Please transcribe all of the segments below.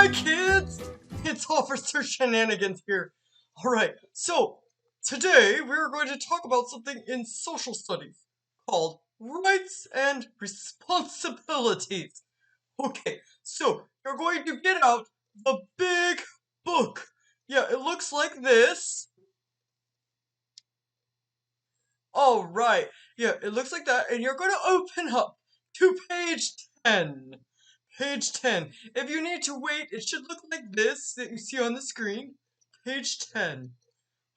Hi kids! It's Officer Shenanigans here. Alright, so today we're going to talk about something in social studies called rights and responsibilities. Okay, so you're going to get out the big book. Yeah, it looks like this. Alright, yeah, it looks like that, and you're going to open up to page 10. Page 10. If you need to wait, it should look like this that you see on the screen. Page 10.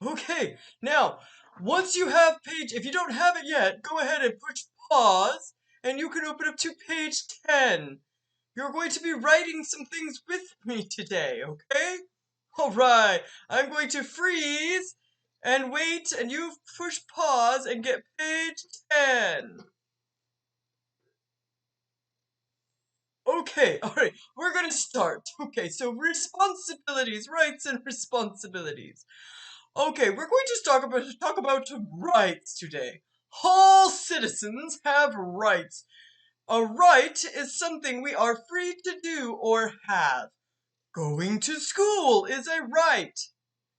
Okay, now, once you have if you don't have it yet, go ahead and push pause, and you can open up to page 10. You're going to be writing some things with me today, okay? Alright, I'm going to freeze and wait, and you push pause and get page 10. Okay, alright, we're gonna start. Okay, so responsibilities, rights and responsibilities. Okay, we're going to talk about rights today. All citizens have rights. A right is something we are free to do or have. Going to school is a right.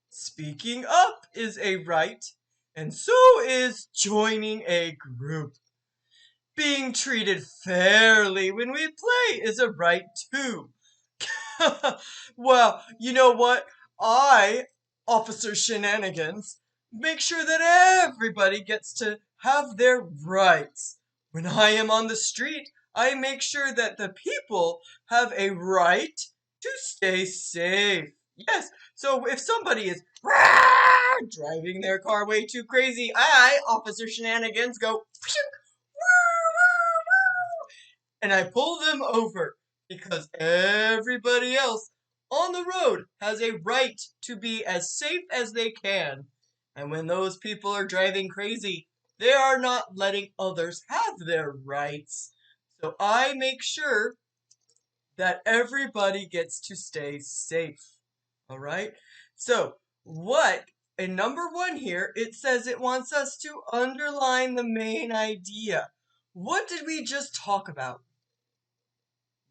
Speaking up is a right. And so is joining a group. Being treated fairly when we play is a right too. Well, you know what? Officer Shenanigans, make sure that everybody gets to have their rights. When I am on the street, I make sure that the people have a right to stay safe. Yes, so if somebody is driving their car way too crazy, Officer Shenanigans, go and I pull them over because everybody else on the road has a right to be as safe as they can. And when those people are driving crazy, they are not letting others have their rights. So I make sure that everybody gets to stay safe. All right? So, in number 1 here, it says it wants us to underline the main idea. What did we just talk about?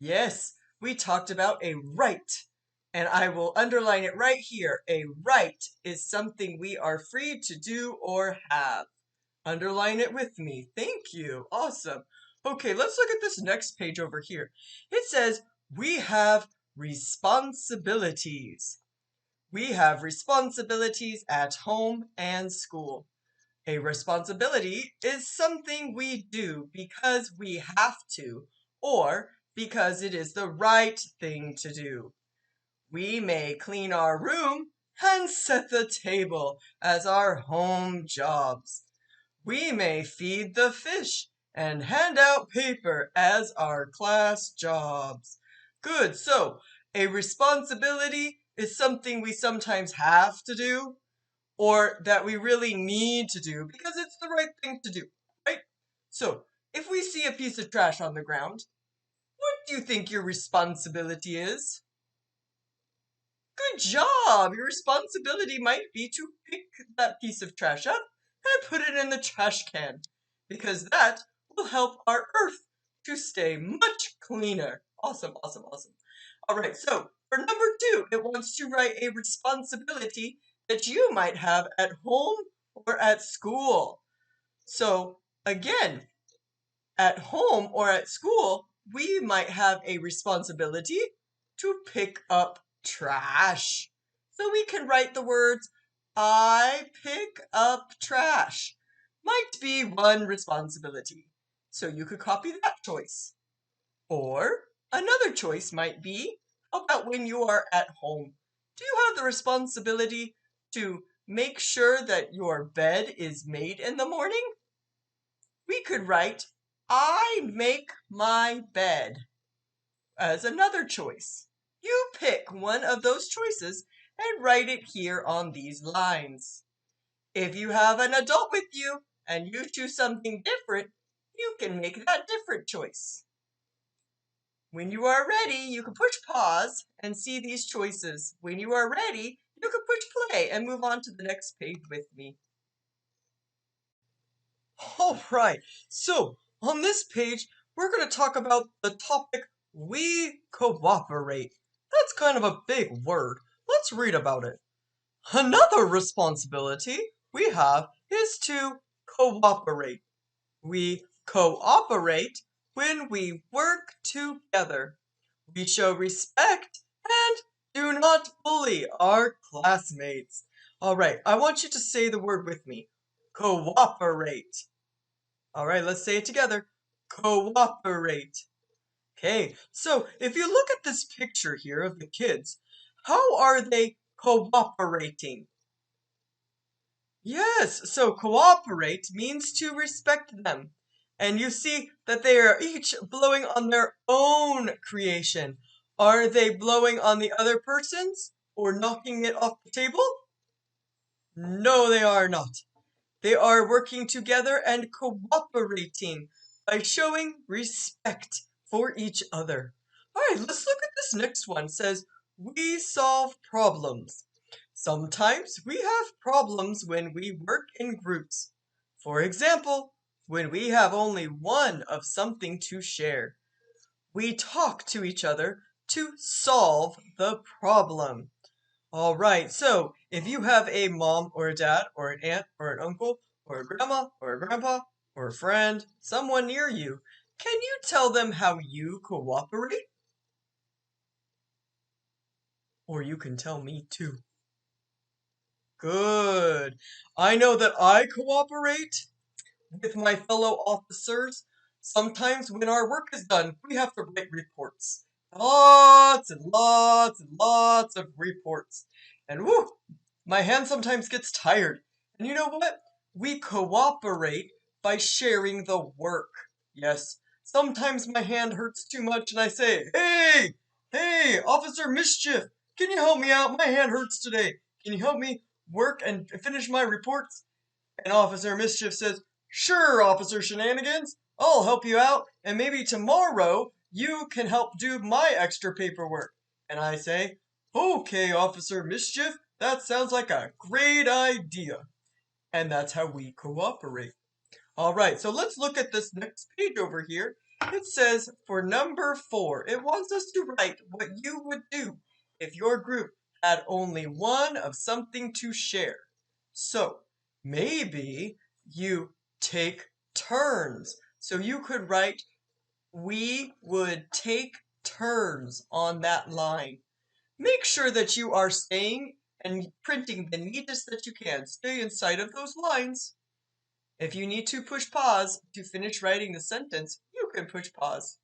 Yes, we talked about a right, and I will underline it right here. A right is something we are free to do or have. Underline it with me. Thank you. Awesome. Okay, let's look at this next page over here. It says we have responsibilities. We have responsibilities at home and school. A responsibility is something we do because we have to, or because it is the right thing to do. We may clean our room and set the table as our home jobs. We may feed the fish and hand out paper as our class jobs. Good, so a responsibility is something we sometimes have to do, or that we really need to do because it's the right thing to do, right? So, if we see a piece of trash on the ground, what do you think your responsibility is? Good job! Your responsibility might be to pick that piece of trash up and put it in the trash can, because that will help our earth to stay much cleaner. Awesome, awesome, awesome. All right, so for number 2, it wants to write a responsibility that you might have at home or at school. So again, at home or at school, we might have a responsibility to pick up trash. So we can write the words, I pick up trash. Might be one responsibility. So you could copy that choice. Or another choice might be, how about when you are at home? Do you have the responsibility to make sure that your bed is made in the morning? We could write, I make my bed as another choice. You pick one of those choices and write it here on these lines. If you have an adult with you and you choose something different, you can make that different choice. When you are ready, you can push pause and see these choices. When you are ready, you can push play and move on to the next page with me. All right, so on this page, we're going to talk about the topic, we cooperate. That's kind of a big word. Let's read about it. Another responsibility we have is to cooperate. We cooperate when we work together. We show respect and do not bully our classmates. All right, I want you to say the word with me. Cooperate. All right, let's say it together. Cooperate. Okay, so if you look at this picture here of the kids, how are they cooperating? Yes, so cooperate means to respect them. And you see that they are each blowing on their own creation. Are they blowing on the other person's or knocking it off the table? No, they are not. They are working together and cooperating by showing respect for each other. All right, let's look at this next one. It says, we solve problems. Sometimes we have problems when we work in groups. For example, when we have only one of something to share. We talk to each other to solve the problem. All right, so if you have a mom or a dad or an aunt or an uncle or a grandma or a grandpa or a friend, someone near you, can you tell them how you cooperate? Or you can tell me too. Good. I know that I cooperate with my fellow officers. Sometimes when our work is done, we have to write reports. Lots and lots and lots of reports. And whoo, my hand sometimes gets tired. And you know what? We cooperate by sharing the work. Yes, sometimes my hand hurts too much and I say, hey, Officer Mischief, can you help me out? My hand hurts today. Can you help me work and finish my reports? And Officer Mischief says, sure, Officer Shenanigans, I'll help you out, and maybe tomorrow you can help do my extra paperwork. And I say, okay, Officer Mischief, that sounds like a great idea. And that's how we cooperate. All right, so let's look at this next page over here. It says for number 4, it wants us to write what you would do if your group had only one of something to share. So maybe you take turns. So you could write, we would take turns on that line. Make sure that you are staying and printing the neatest that you can. Stay inside of those lines. If you need to push pause to finish writing the sentence, you can push pause.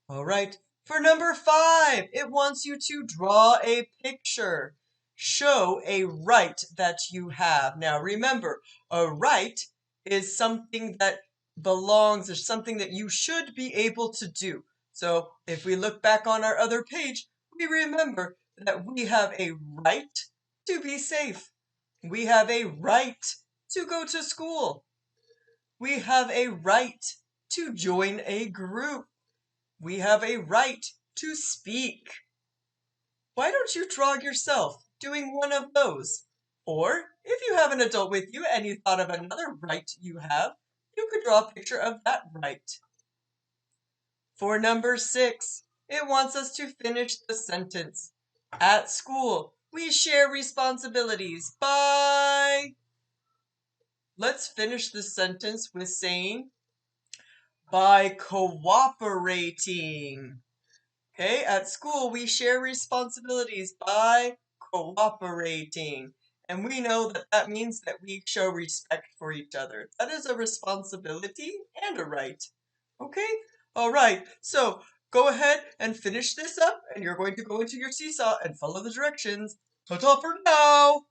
All right, for number 5, it wants you to draw a picture. Show a right that you have. Now remember, a right is something that belongs or something that you should be able to do. So if we look back on our other page, we remember that we have a right to be safe. We have a right to go to school. We have a right to join a group. We have a right to speak. Why don't you draw yourself doing one of those? Or if you have an adult with you and you thought of another right you have, you could draw a picture of that right. For number 6, it wants us to finish the sentence. At school, we share responsibilities by... Let's finish the sentence with saying, by cooperating. Okay, at school we share responsibilities by cooperating. And we know that that means that we show respect for each other. That is a responsibility and a right. Okay? All right, so go ahead and finish this up, and you're going to go into your seesaw and follow the directions. Ta-ta for now!